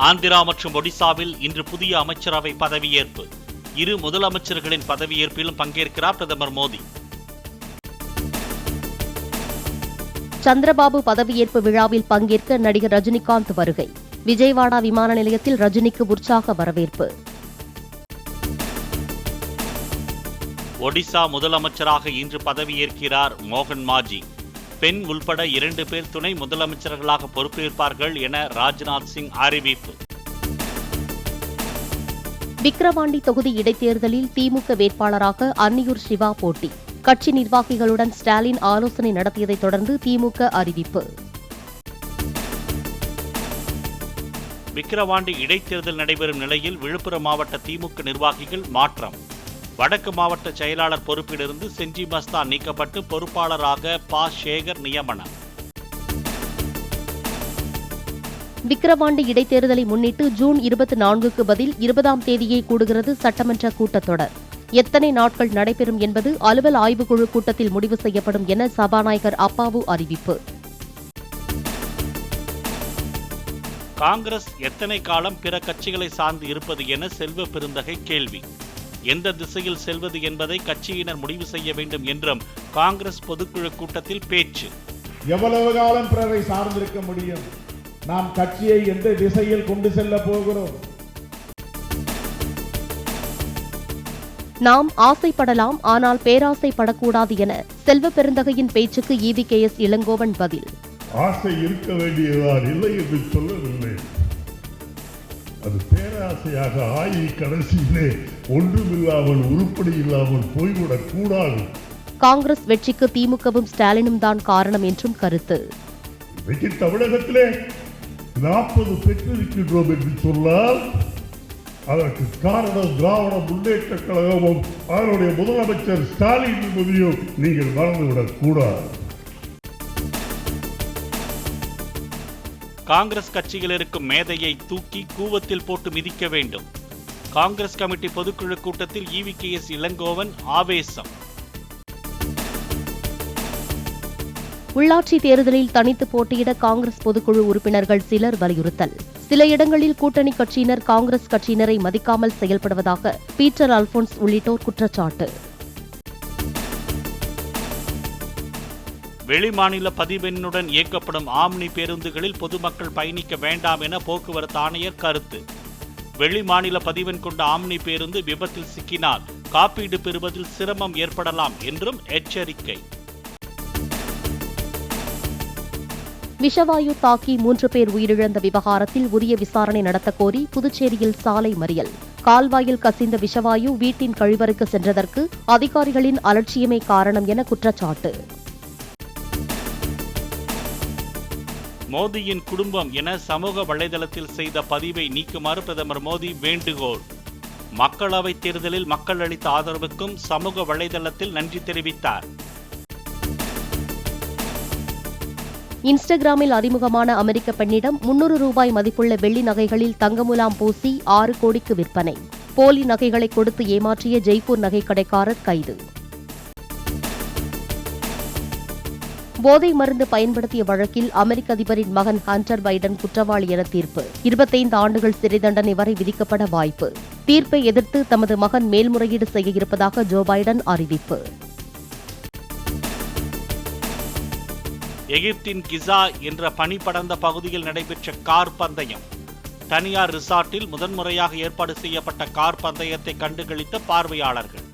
ஆந்திரா மற்றும் ஒடிசாவில் இன்று புதிய அமைச்சரவை பதவியேற்பு. இரு முதலமைச்சர்களின் பதவியேற்பிலும் பங்கேற்கிறார் பிரதமர் மோடி. சந்திரபாபு பதவியேற்பு விழாவில் பங்கேற்க நடிகர் ரஜினிகாந்த் வருகை. விஜயவாடா விமான நிலையத்தில் ரஜினிக்கு உற்சாக வரவேற்பு. ஒடிசா முதலமைச்சராக இன்று பதவியேற்கிறார் மோகன் மாஜி. பெண் உள்பட 2 பேர் துணை முதலமைச்சர்களாக பொறுப்பேற்பார்கள் என ராஜ்நாத் சிங் அறிவிப்பு. விக்கிரவாண்டி தொகுதி இடைத்தேர்தலில் திமுக வேட்பாளராக அன்னியூர் சிவா போட்டி. கட்சி நிர்வாகிகளுடன் ஸ்டாலின் ஆலோசனை நடத்தியதைத் தொடர்ந்து திமுக அறிவிப்பு. விக்கிரவாண்டி இடைத்தேர்தல் நடைபெறும் நிலையில் விழுப்புரம் மாவட்ட திமுக நிர்வாகிகள் மாற்றம். வடக்கு மாவட்ட செயலாளர் பொறுப்பிலிருந்து செஞ்சி மஸ்தான் நீக்கப்பட்டு பொறுப்பாளராக ப. சேகர் நியமனம். விக்கிரவாண்டி இடைத்தேர்தலை முன்னிட்டு ஜூன் 24க்கு பதில் 20ஆம் தேதியே கூடுகிறது சட்டமன்ற கூட்டத்தொடர். எத்தனை நாட்கள் நடைபெறும் என்பது அலுவல் ஆய்வுக்குழு கூட்டத்தில் முடிவு செய்யப்படும் என சபாநாயகர் அப்பாவு அறிவிப்பு. காங்கிரஸ் எத்தனை காலம் பிற கட்சிகளை சார்ந்து இருப்பது என செல்வ பெருந்தகை கேள்வி. எந்த திசையில் செல்வது என்பதை கட்சியினர் முடிவு செய்ய வேண்டும் என்றும் காங்கிரஸ் பொதுக்குழு கூட்டத்தில் பேச்சு. எவ்வளவு காலம் பிறரை சார்ந்திருக்க முடியும்? நாம் கட்சியை எந்த திசையில் கொண்டு செல்ல போகிறோம்? நாம் ஆசைப்படலாம், ஆனால் பேராசைப்படக்கூடாது என செல்வ பெருந்தகையின் பேச்சுக்கு EVKS இளங்கோவன் பதில். ஆசை இருக்க வேண்டியதான், இல்லை என்று சொல்லவில்லை. அது பேராசையாக ஆகி கடைசியிலே ஒன்றுமில்லாமல் உருப்படி இல்லாமல் போய்விடக் கூடாது. காங்கிரஸ் வெற்றிக்கு திமுகவும் ஸ்டாலினும் தான் காரணம் என்றும் கருத்து. இன்றைக்கு தமிழகத்திலே 40 பெற்றிருக்கின்றோம் என்று சொன்னால் அதற்கு காரணம் திராவிட முன்னேற்ற கழகமும் அதனுடைய முதலமைச்சர் ஸ்டாலின் என்பதையும் நீங்கள் மறந்துவிடக் கூடாது. காங்கிரஸ் கட்சியில் இருக்கும் மேதையை தூக்கி கூவத்தில் போட்டு மிதிக்க வேண்டும். காங்கிரஸ் கமிட்டி பொதுக்குழு கூட்டத்தில் EVKS இளங்கோவன் ஆவேசம். உள்ளாட்சி தேர்தலில் தனித்து போட்டியிட காங்கிரஸ் பொதுக்குழு உறுப்பினர்கள் சிலர் வலியுறுத்தல். சில இடங்களில் கூட்டணி கட்சியினர் காங்கிரஸ் கட்சியினரை மதிக்காமல் செயல்படுவதாக பீட்டர் அல்போன்ஸ் உள்ளிட்டோர் குற்றச்சாட்டு. வெளிமாநில பதிவெண்ணுடன் இயக்கப்படும் ஆம்னி பேருந்துகளில் பொதுமக்கள் பயணிக்க வேண்டாம் என போக்குவரத்து ஆணையர் கருத்து. வெளிமாநில பதிவெண் கொண்ட ஆம்னி பேருந்து விபத்தில் சிக்கினால் காப்பீடு பெறுவதில் சிரமம் ஏற்படலாம் என்றும் எச்சரிக்கை. விஷவாயு தாக்கி 3 பேர் உயிரிழந்த விவகாரத்தில் உரிய விசாரணை நடத்தக் கோரி புதுச்சேரியில் சாலை மறியல். கால்வாயில் கசிந்த விஷவாயு வீட்டின் கழிவறைக்கு சென்றதற்கு அதிகாரிகளின் அலட்சியமே காரணம் என குற்றச்சாட்டு. மோடியின் குடும்பம் என சமூக வலைதளத்தில் செய்த பதிவை நீக்குமாறு பிரதமர் மோடி வேண்டுகோள். மக்களவைத் தேர்தலில் மக்கள் அளித்த ஆதரவுக்கும் சமூக வலைதளத்தில் நன்றி தெரிவித்தார். இன்ஸ்டாகிராமில் அறிமுகமான அமெரிக்க பெண்ணிடம் 300 ரூபாய் மதிப்புள்ள வெள்ளி நகைகளில் தங்கமுலாம் பூசி 6 கோடிக்கு விற்பனை. போலி நகைகளை கொடுத்து ஏமாற்றிய ஜெய்ப்பூர் நகைக்கடைக்காரர் கைது. போதை மருந்து பயன்படுத்திய வழக்கில் அமெரிக்க அதிபரின் மகன் ஹண்டர் பைடன் குற்றவாளி என தீர்ப்பு. 25 ஆண்டுகள் சிறை தண்டனை வரை விதிக்கப்பட வாய்ப்பு. தீர்ப்பை எதிர்த்து தமது மகன் மேல்முறையீடு செய்ய இருப்பதாக ஜோ பைடன் அறிவிப்பு. எகிப்தின் கிசா என்ற பனி படர்ந்த பகுதியில் நடைபெற்ற கார் பந்தயம். தனியார் ரிசார்ட்டில் முதன்முறையாக ஏற்பாடு செய்யப்பட்ட கார் பந்தயத்தை கண்டுகளித்த பார்வையாளர்கள்.